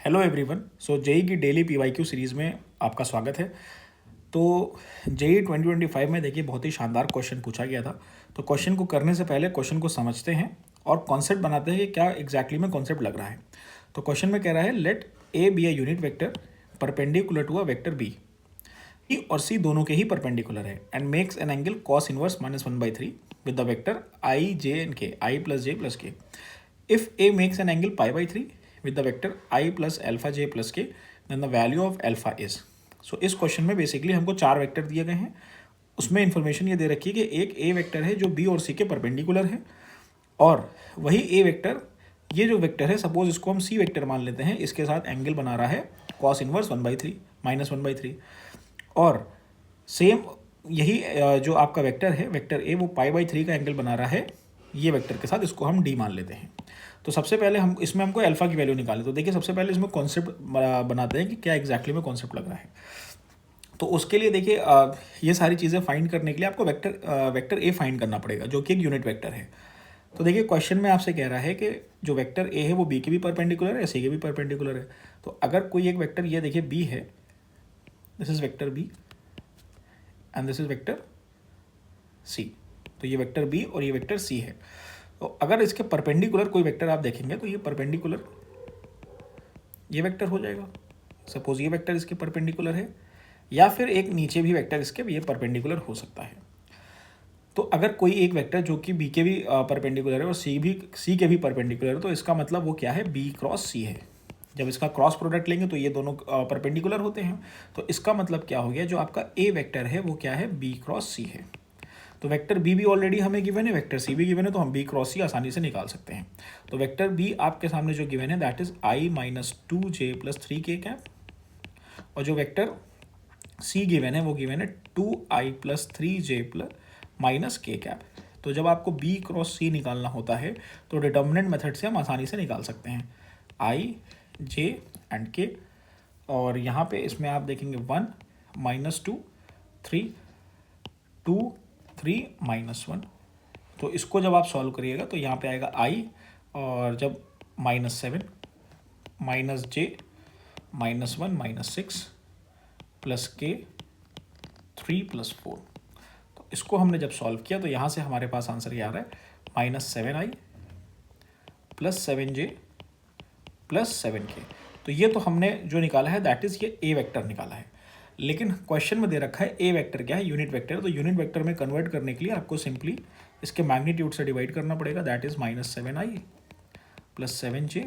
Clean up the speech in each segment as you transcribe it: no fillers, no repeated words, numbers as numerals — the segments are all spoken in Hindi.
Hello everyone. सो जेई की डेली पीवाईक्यू सीरीज़ में आपका स्वागत है। तो जेई 2025 में देखिए बहुत ही शानदार क्वेश्चन पूछा गया था। तो क्वेश्चन को करने से पहले क्वेश्चन को समझते हैं और कॉन्सेप्ट बनाते हैं कि क्या एग्जैक्टली में कॉन्सेप्ट लग रहा है। तो क्वेश्चन में कह रहा है let a be a unit vector perpendicular to a vector b. E और सी दोनों के ही परपेंडिकुलर है and makes an angle cos inverse -1/3 with the vector i j and k, i plus j plus k. If A makes an angle pi/3 with the vector I plus alpha j plus k, then the value of alpha is. So इस क्वेश्चन में बेसिकली हमको चार वेक्टर दिए गए हैं। उसमें इंफॉर्मेशन ये दे रखी है कि एक ए वेक्टर है जो बी और सी के परपेंडिकुलर है, और वही ए वेक्टर, ये जो वेक्टर है सपोज इसको हम सी वेक्टर मान लेते हैं, इसके साथ एंगल बना रहा है कॉस इनवर्स 1/3 -1/3। और सेम यही जो आपका वेक्टर है वेक्टर ए, वो π/3 का एंगल बना रहा है ये वेक्टर के साथ, इसको हम डी मान लेते हैं। तो सबसे पहले हम इसमें हमको अल्फा की वैल्यू निकालें। तो देखिए सबसे पहले इसमें कॉन्सेप्ट बनाते हैं कि क्या एग्जैक्टली में कॉन्सेप्ट लग रहा है। तो उसके लिए देखिए ये सारी चीज़ें फाइंड करने के लिए आपको वेक्टर ए फाइंड करना पड़ेगा जो कि एक यूनिट वेक्टर है। तो देखिए क्वेश्चन में आपसे कह रहा है कि जो वेक्टर ए है वो बी के भी परपेंडिकुलर है, सी के भी परपेंडिकुलर है। तो अगर कोई एक वेक्टर ये देखिए बी है, this is vector B and this is vector C. तो ये वेक्टर बी और ये वेक्टर सी है। तो अगर इसके परपेंडिकुलर कोई वेक्टर आप देखेंगे तो ये परपेंडिकुलर ये वेक्टर हो जाएगा। सपोज ये वेक्टर इसके परपेंडिकुलर है, या फिर एक नीचे भी वेक्टर इसके ये परपेंडिकुलर हो सकता है। तो अगर कोई एक वेक्टर जो कि बी के भी परपेंडिकुलर है और सी के भी परपेंडिकुलर है, तो इसका मतलब वो क्या है, बी क्रॉस सी है। जब इसका क्रॉस प्रोडक्ट लेंगे तो ये दोनों परपेंडिकुलर होते हैं। तो इसका मतलब क्या हो गया, जो आपका ए वेक्टर है वो क्या है, बी क्रॉस सी है। तो वेक्टर बी भी ऑलरेडी हमें गिवन है, वेक्टर सी भी गिवन है, तो हम बी क्रॉस सी आसानी से निकाल सकते हैं। तो वेक्टर बी आपके सामने जो गिवन है that is I -2j + 3k cap, और जो वेक्टर सी गिवन है वो गिवन है 2i + 3j - k कैप। तो जब आपको बी क्रॉस सी निकालना होता है तो डिटर्मिनेंट मेथड से हम आसानी से निकाल सकते हैं आई जे एंड के। और यहाँ पे इसमें आप देखेंगे 1 -2 3 2 3 -1। तो इसको जब आप सॉल्व करिएगा तो यहाँ पे आएगा आई, और जब -7 -j -1 -6 प्लस के 3 + 4। तो इसको हमने जब सॉल्व किया तो यहाँ से हमारे पास आंसर ये आ रहा है -7i + 7j + 7k। तो ये तो हमने जो निकाला है दैट इज़ ये ए वेक्टर निकाला है। लेकिन क्वेश्चन में दे रखा है ए वेक्टर क्या है, यूनिट वेक्टर। तो यूनिट वेक्टर में कन्वर्ट करने के लिए आपको सिंपली इसके मैग्नीट्यूड से डिवाइड करना पड़ेगा, that is -7i + 7j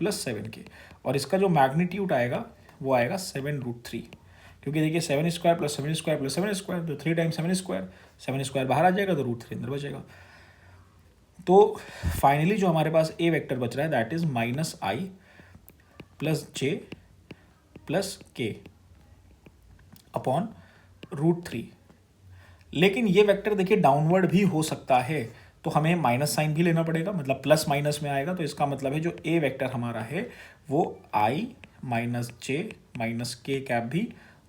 + 7k। और इसका जो मैग्नीट्यूड आएगा वो आएगा 7√3, क्योंकि देखिए 7² + 7² + 7², तो 3 × 7², 7² बाहर आ जाएगा तो √3 अंदर बचेगा। तो फाइनली जो हमारे पास ए वेक्टर बच रहा है that is -i + j + k upon √3। लेकिन ये वेक्टर देखिए डाउनवर्ड भी हो सकता है, तो हमें माइनस साइन भी लेना पड़ेगा, मतलब प्लस माइनस में आएगा। तो इसका मतलब है जो ए वेक्टर हमारा है वो i - j - k कैप भी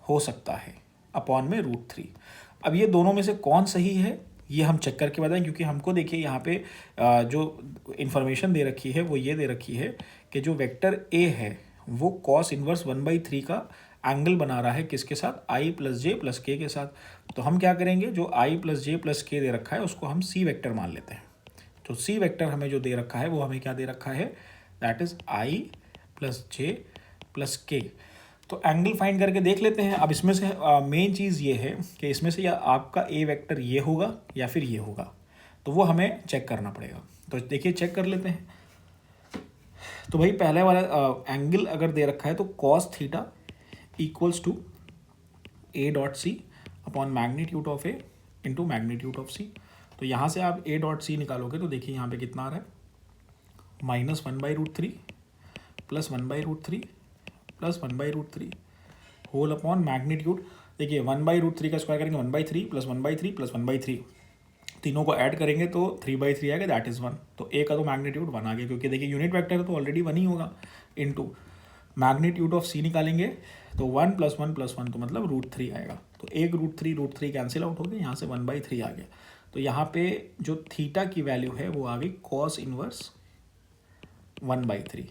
हो सकता है अपॉन में √3। अब ये दोनों में से कौन सही है ये हम चेक करके बताएं, क्योंकि हमको देखिए यहाँ पे जो इन्फॉर्मेशन दे रखी है वो ये दे रखी है कि जो वेक्टर ए है वो कॉस इनवर्स 1/3 का एंगल बना रहा है किसके साथ, i + j + k के साथ। तो हम क्या करेंगे, जो i + j + k दे रखा है उसको हम सी वेक्टर मान लेते हैं। तो सी वेक्टर हमें जो दे रखा है वो हमें क्या दे रखा है, that is i + j + k। तो एंगल फाइंड करके देख लेते हैं। अब इसमें से मेन चीज़ ये है कि इसमें से या आपका ए वेक्टर ये होगा या फिर ये होगा, तो वो हमें चेक करना पड़ेगा। तो देखिए चेक कर लेते हैं। तो भाई पहले वाला एंगल अगर दे रखा है तो cos theta = a.c upon magnitude of a into magnitude of c. तो यहाँ से आप a.c निकालोगे तो देखिए यहाँ पे कितना आ रहा है, -1/√3 + 1/√3 + 1/√3 होल अपॉन मैग्नीट्यूड। देखिए 1/√3 का स्क्वायर करेंगे 1/3 + 1/3 + 1/3, तीनों को ऐड करेंगे तो 3/3 आएगा, दैट इज़ 1। तो ए का तो मैग्नीट्यूड 1 आ गया, क्योंकि देखिए यूनिट वेक्टर है तो ऑलरेडी 1 ही होगा। इनटू मैग्नीट्यूड ऑफ सी निकालेंगे तो 1 + 1 + 1 तो मतलब √3 आएगा। तो एक √3 कैंसिल आउट हो गया, यहाँ से 1/3 आ गया। तो यहाँ पे जो थीटा की वैल्यू है वो आ गई cos इनवर्स 1/3।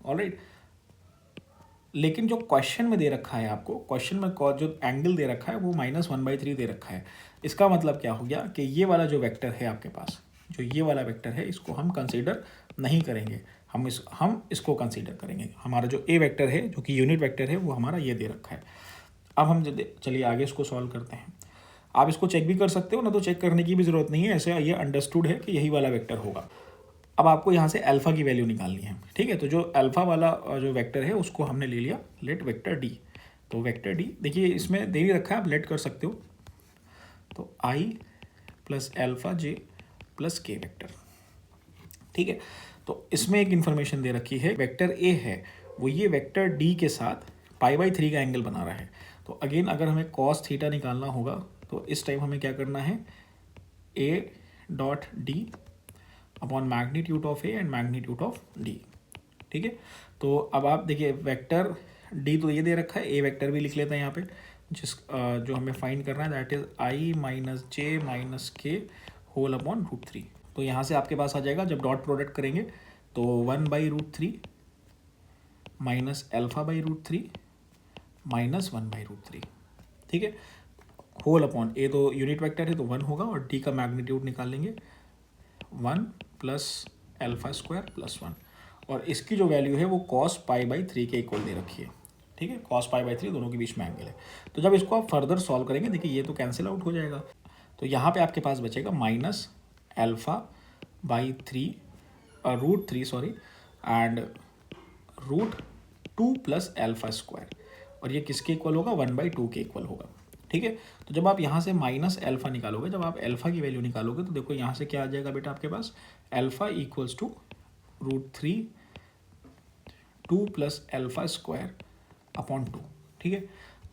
ऑलराइट। लेकिन जो क्वेश्चन में दे रखा है आपको, क्वेश्चन में जो एंगल दे रखा है वो -1/3 दे रखा है। इसका मतलब क्या हो गया कि ये वाला जो वेक्टर है आपके पास, जो ये वाला वेक्टर है, इसको हम कंसीडर नहीं करेंगे, हम इसको कंसीडर करेंगे। हमारा जो ए वेक्टर है जो कि यूनिट वेक्टर है वो हमारा ये दे रखा है। अब हम चलिए आगे इसको सॉल्व करते हैं। आप इसको चेक भी कर सकते हो ना, तो चेक करने की भी ज़रूरत नहीं है, ऐसे ये अंडरस्टूड है कि यही वाला वेक्टर होगा। अब आपको यहाँ से अल्फ़ा की वैल्यू निकालनी है, ठीक है। तो जो अल्फ़ा वाला जो वेक्टर है उसको हमने ले लिया लेट वेक्टर डी। तो वेक्टर डी देखिए इसमें दे ही रखा है, आप लेट कर सकते हो। तो आई प्लस अल्फ़ा जे प्लस के वेक्टर, ठीक है। तो इसमें एक इन्फॉर्मेशन दे रखी है, वेक्टर ए है वो ये वेक्टर डी के साथ π/3 का एंगल बना रहा है। तो अगेन अगर हमें कॉस थीटा निकालना होगा तो इस टाइम हमें क्या करना है, ए dot D upon magnitude of A and magnitude of D, ठीक है। तो अब आप देखिए वेक्टर डी तो ये दे रखा है, ए वेक्टर भी लिख लेते हैं यहाँ पे, जो हमें फाइंड करना है that is I minus J minus के होल अपॉन √3। तो यहाँ से आपके पास आ जाएगा, जब डॉट प्रोडक्ट करेंगे तो 1/√3 माइनस α/√3 माइनस 1/√3, ठीक है। होल अपॉन ए तो यूनिट वेक्टर है तो 1 होगा, और डी का मैग्नीट्यूड निकालेंगे 1 प्लस α² प्लस 1, और इसकी जो वैल्यू है वो cos π/3 के इक्वल दे रखी है, ठीक है। cos π/3 दोनों के बीच में एंगल है। तो जब इसको आप फर्दर सॉल्व करेंगे, देखिए ये तो कैंसिल आउट हो जाएगा, तो यहाँ पे आपके पास बचेगा -α/3 √3 सॉरी एंड √2 प्लस α², और ये किसके इक्वल होगा, 1/2 के इक्वल होगा, ठीक है। तो जब आप यहाँ से माइनस अल्फ़ा निकालोगे, जब आप अल्फ़ा की वैल्यू निकालोगे तो देखो यहाँ से क्या आ जाएगा बेटा आपके पास, alpha equals to √3 2 plus α² upon 2, ठीक है।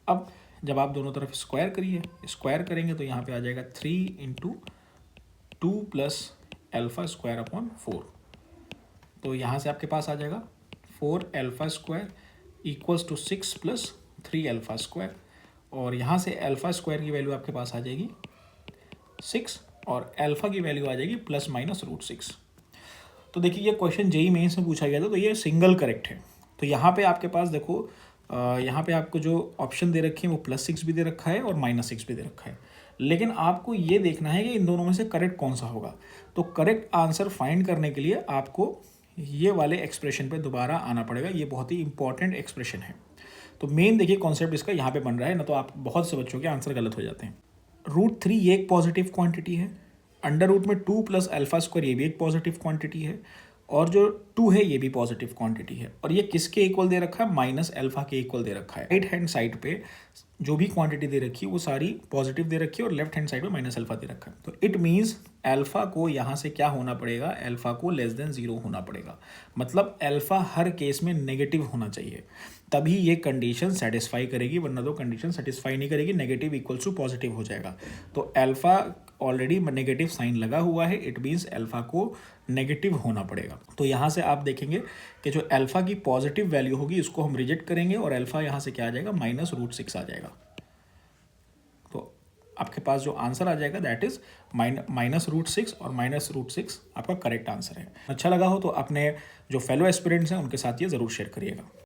अब जब आप दोनों तरफ स्क्वायर करिए, स्क्वायर करेंगे तो यहाँ पे आ जाएगा 3 × 2 प्लस α² अपॉन 4। तो यहाँ से आपके पास आ जाएगा 4α² इक्वल्स टू 6 प्लस 3α², और यहाँ से α² की वैल्यू आपके पास आ जाएगी 6 और अल्फ़ा की वैल्यू आ जाएगी ±√6। तो देखिए ये क्वेश्चन जेईई मेंस में पूछा गया था, तो ये सिंगल करेक्ट है। तो यहाँ पे आपके पास देखो, यहाँ पे आपको जो ऑप्शन दे रखे हैं वो +6 भी दे रखा है और -6 भी दे रखा है, लेकिन आपको ये देखना है कि इन दोनों में से करेक्ट कौन सा होगा। तो करेक्ट आंसर फाइंड करने के लिए आपको ये वाले एक्सप्रेशन पे दोबारा आना पड़ेगा, ये बहुत ही इंपॉर्टेंट एक्सप्रेशन है। तो मेन देखिए कॉन्सेप्ट इसका यहाँ पे बन रहा है ना, तो आप बहुत से बच्चों के आंसर गलत हो जाते हैं। √3 ये एक पॉजिटिव क्वांटिटी है, अंडर रूट में 2 प्लस α² ये भी एक पॉजिटिव क्वांटिटी है, और जो 2 है ये भी पॉजिटिव क्वांटिटी है, और ये किसके इक्वल दे रखा है, -α के इक्वल दे रखा है। राइट हैंड साइड पे जो भी क्वांटिटी दे रखी है वो सारी पॉजिटिव दे रखी है, और लेफ्ट हैंड साइड पे -α दे रखा है। तो इट मीन्स अल्फ़ा को यहाँ से क्या होना पड़ेगा, अल्फ़ा को <0 होना पड़ेगा, मतलब अल्फ़ा हर केस में नेगेटिव होना चाहिए, तभी ये कंडीशन सेटिस्फाई करेगी, वरना तो कंडीशन सेटिस्फाई नहीं करेगी, नेगेटिव इक्वल्स टू पॉजिटिव हो जाएगा। तो अल्फ़ा ऑलरेडी नेगेटिव साइन लगा हुआ है, इट मीन्स अल्फ़ा को नेगेटिव होना पड़ेगा। तो यहाँ से आप देखेंगे कि जो अल्फ़ा की पॉजिटिव वैल्यू होगी इसको हम रिजेक्ट करेंगे, और अल्फ़ा यहाँ से क्या आ जाएगा, -√6 आ जाएगा। तो आपके पास जो आंसर आ जाएगा दैट इज -√6, और -√6 आपका करेक्ट आंसर है। अच्छा लगा हो तो अपने जो फेलो एस्पिरेंट्स हैं उनके साथ ये ज़रूर शेयर करिएगा।